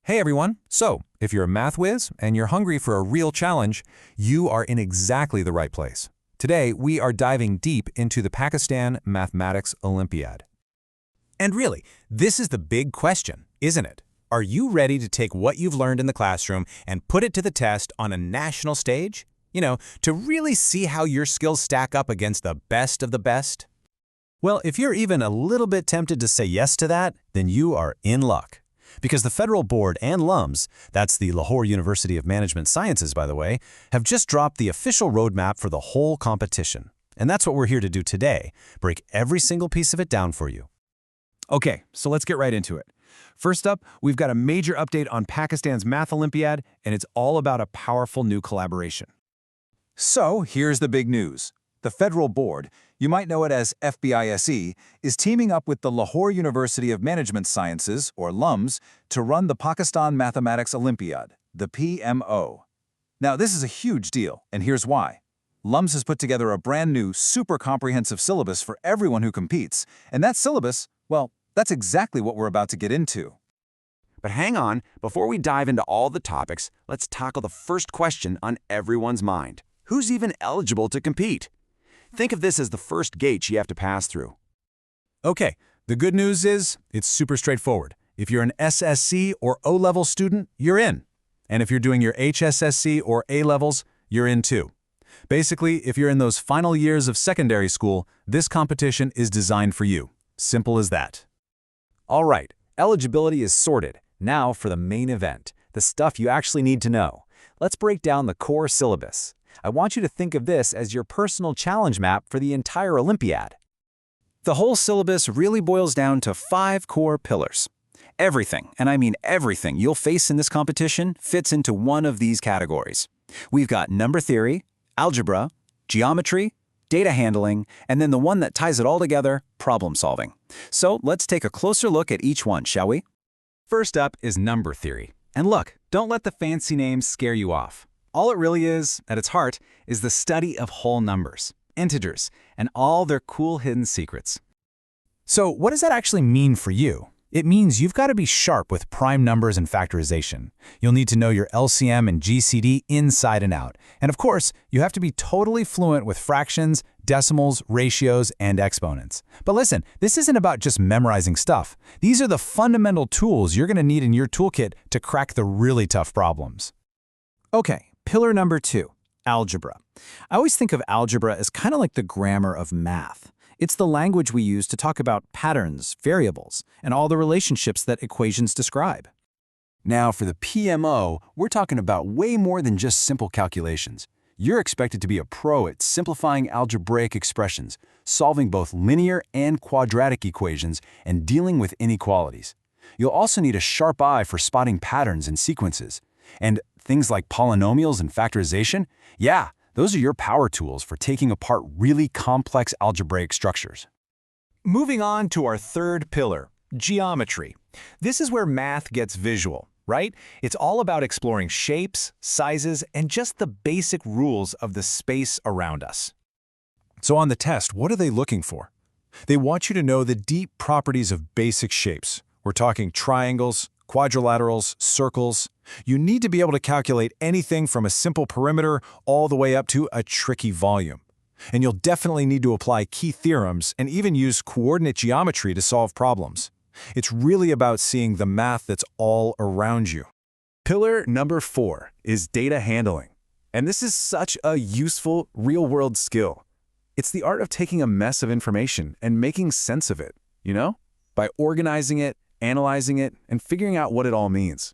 Hey everyone! So, if you're a math whiz and you're hungry for a real challenge, you are in exactly the right place. Today, we are diving deep into the Pakistan Mathematics Olympiad. And really, this is the big question, isn't it? Are you ready to take what you've learned in the classroom and put it to the test on a national stage? To really see how your skills stack up against the best of the best? Well, if you're even a little bit tempted to say yes to that, then you are in luck. Because the Federal Board and LUMS, that's the Lahore University of Management Sciences, by the way, have just dropped the official roadmap for the whole competition. And that's what we're here to do today, break every single piece of it down for you. Okay, so let's get right into it. First up, we've got a major update on Pakistan's Math Olympiad, and it's all about a powerful new collaboration. So here's the big news. The Federal Board, you might know it as FBISE, is teaming up with the Lahore University of Management Sciences, or LUMS, to run the Pakistan Mathematics Olympiad, the PMO. Now, this is a huge deal, and here's why. LUMS has put together a brand new, super comprehensive syllabus for everyone who competes, and that syllabus, well, that's exactly what we're about to get into. But hang on, before we dive into all the topics, let's tackle the first question on everyone's mind. Who's even eligible to compete? Think of this as the first gate you have to pass through. Okay, the good news is it's super straightforward. If you're an SSC or O-level student, you're in. And if you're doing your HSSC or A-levels, you're in too. Basically, if you're in those final years of secondary school, this competition is designed for you. Simple as that. All right, eligibility is sorted. Now for the main event, the stuff you actually need to know. Let's break down the core syllabus. I want you to think of this as your personal challenge map for the entire Olympiad. The whole syllabus really boils down to 5 core pillars. Everything, and I mean everything, you'll face in this competition fits into one of these categories. We've got number theory, algebra, geometry, data handling, and then the one that ties it all together, problem solving. So let's take a closer look at each one, shall we? First up is number theory. And look, don't let the fancy names scare you off. All it really is, at its heart, is the study of whole numbers, integers, and all their cool hidden secrets. So what does that actually mean for you? It means you've got to be sharp with prime numbers and factorization. You'll need to know your LCM and GCD inside and out. And of course, you have to be totally fluent with fractions, decimals, ratios, and exponents. But listen, this isn't about just memorizing stuff. These are the fundamental tools you're going to need in your toolkit to crack the really tough problems. Okay, pillar number 2, algebra. I always think of algebra as kind of like the grammar of math. It's the language we use to talk about patterns, variables, and all the relationships that equations describe. Now, for the PMO, we're talking about way more than just simple calculations. You're expected to be a pro at simplifying algebraic expressions, solving both linear and quadratic equations, and dealing with inequalities. You'll also need a sharp eye for spotting patterns and sequences. And things like polynomials and factorization, yeah, those are your power tools for taking apart really complex algebraic structures. Moving on to our third pillar, geometry. This is where math gets visual, right? It's all about exploring shapes, sizes, and just the basic rules of the space around us. So on the test, what are they looking for? They want you to know the deep properties of basic shapes. We're talking triangles, quadrilaterals, circles. You need to be able to calculate anything from a simple perimeter all the way up to a tricky volume. And you'll definitely need to apply key theorems and even use coordinate geometry to solve problems. It's really about seeing the math that's all around you. Pillar number 4 is data handling. And this is such a useful, real-world skill. It's the art of taking a mess of information and making sense of it, by organizing it, analyzing it, and figuring out what it all means.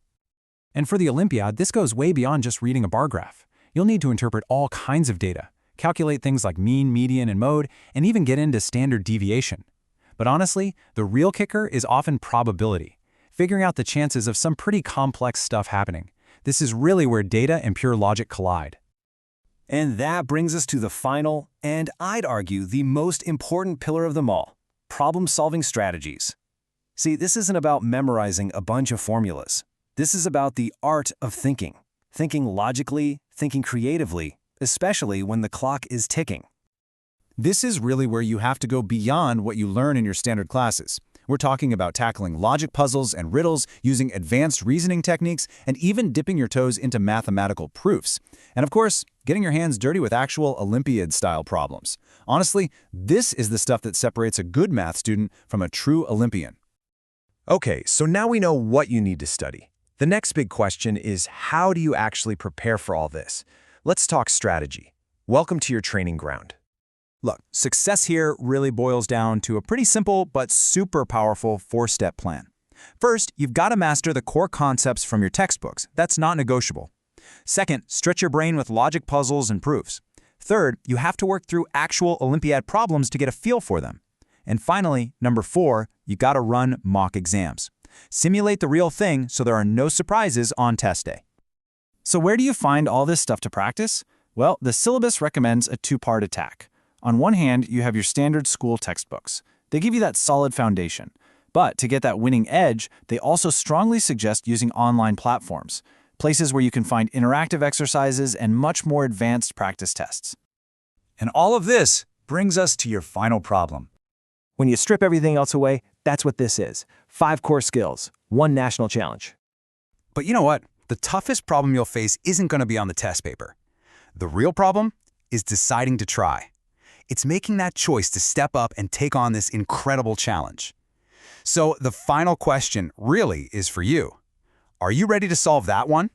And for the Olympiad, this goes way beyond just reading a bar graph. You'll need to interpret all kinds of data, calculate things like mean, median, and mode, and even get into standard deviation. But honestly, the real kicker is often probability, figuring out the chances of some pretty complex stuff happening. This is really where data and pure logic collide. And that brings us to the final, and I'd argue the most important pillar of them all, problem-solving strategies. See, this isn't about memorizing a bunch of formulas. This is about the art of thinking logically, thinking creatively, especially when the clock is ticking. This is really where you have to go beyond what you learn in your standard classes. We're talking about tackling logic puzzles and riddles, using advanced reasoning techniques, and even dipping your toes into mathematical proofs. And of course, getting your hands dirty with actual Olympiad-style problems. Honestly, this is the stuff that separates a good math student from a true Olympian. Okay, so now we know what you need to study. The next big question is, how do you actually prepare for all this? Let's talk strategy. Welcome to your training ground. Look, success here really boils down to a pretty simple but super powerful 4-step plan. First, you've got to master the core concepts from your textbooks. That's not negotiable. Second, stretch your brain with logic puzzles and proofs. Third, you have to work through actual Olympiad problems to get a feel for them. And finally, number 4, you got to run mock exams. Simulate the real thing so there are no surprises on test day. So where do you find all this stuff to practice? Well, the syllabus recommends a 2-part attack. On one hand, you have your standard school textbooks. They give you that solid foundation. But to get that winning edge, they also strongly suggest using online platforms, places where you can find interactive exercises and much more advanced practice tests. And all of this brings us to your final problem. When you strip everything else away, that's what this is. 5 core skills, 1 national challenge. But you know what? The toughest problem you'll face isn't going to be on the test paper. The real problem is deciding to try. It's making that choice to step up and take on this incredible challenge. So the final question really is for you. Are you ready to solve that one?